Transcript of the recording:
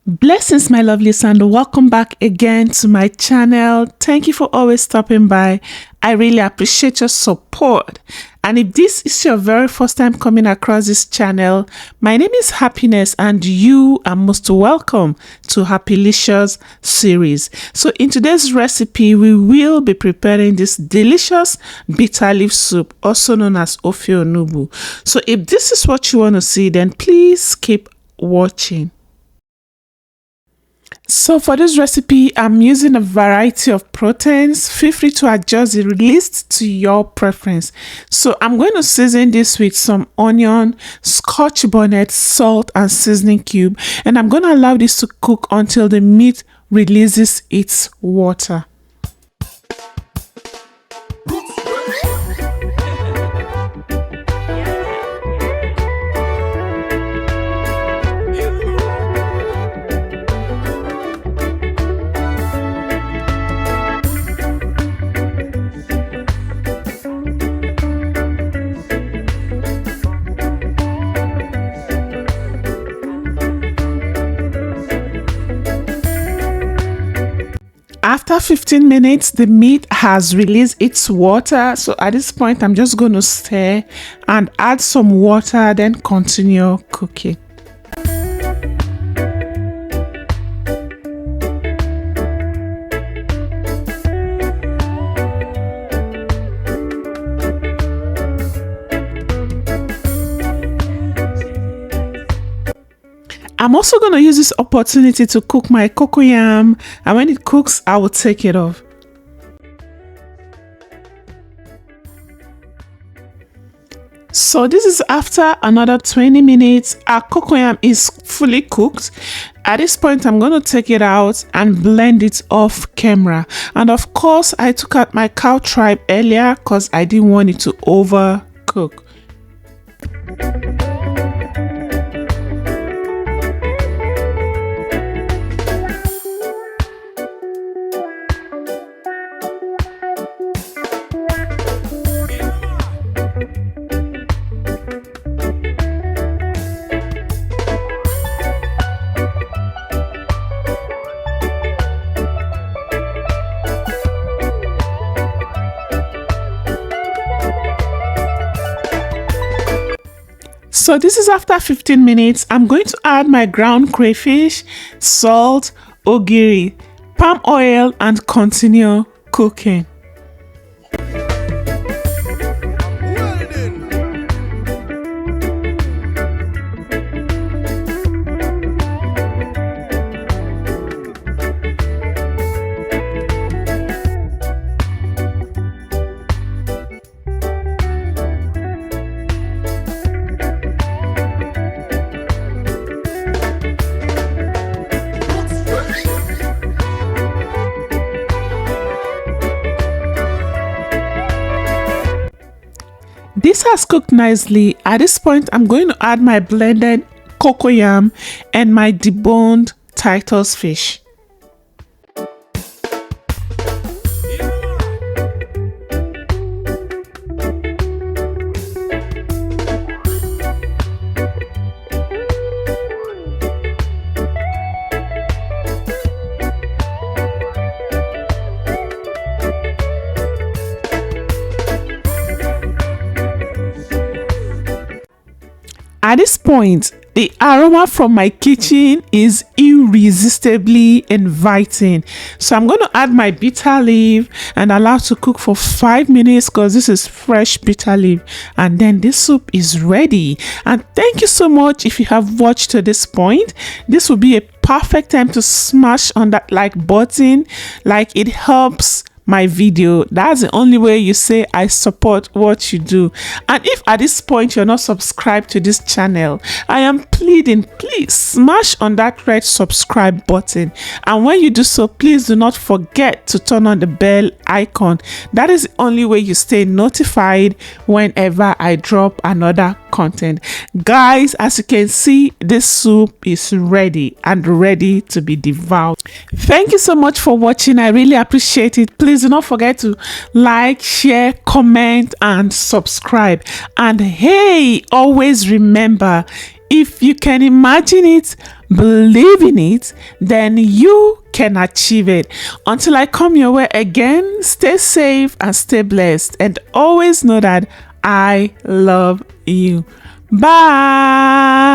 Blessings, my lovelies, and welcome back again to my channel. Thank you for always stopping by. I really appreciate your support. And if this is your very first time coming across this channel, my name is Happiness and you are most welcome to Happylicious series. So in today's recipe, we will be preparing this delicious bitter leaf soup, also known as Ofe Onugbu. So if this is what you want to see, then please keep watching. So for this recipe, I'm using a variety of proteins. Feel free to adjust the list to your preference. So I'm going to season this with some onion, Scotch bonnet, salt, and seasoning cube. And I'm going to allow this to cook until the meat releases its water. After 15 minutes, the meat has released its water. So at this point, I'm just going to stir and add some water, then continue cooking. I'm also going to use this opportunity to cook my Coco-yam, and when it cooks, I will take it off. So this is after another 20 minutes. Our Coco-yam is fully cooked. At this point, I'm going to take it out and blend it off camera. And of course, I took out my cow tripe earlier because I didn't want it to overcook. So this is after 15 minutes. I'm going to add my ground crayfish, salt, ogiri, palm oil, and continue cooking. This has cooked nicely. At this point, I'm going to add my blended Coco-yam and my deboned Titus fish. At this point, the aroma from my kitchen is irresistibly inviting. So I'm going to add my bitter leaf and allow it to cook for 5 minutes because this is fresh bitter leaf. And then this soup is ready. And thank you so much if you have watched to this point. This will be a perfect time to smash on that like button. Like, it helps my video. That's the only way you say I support what you do. And if at this point you're not subscribed to this channel, I am pleading, please smash on that red subscribe button. And when you do so, please do not forget to turn on the bell icon. That is the only way you stay notified whenever I drop another content. Guys, as you can see, this soup is ready and ready to be devoured. Thank you so much for watching. I really appreciate it. Please do not forget to like, share, comment, and subscribe. And hey, always remember, if you can imagine it, believe in it, then you can achieve it. Until I come your way again, stay safe and stay blessed, and always know that I love you. Bye.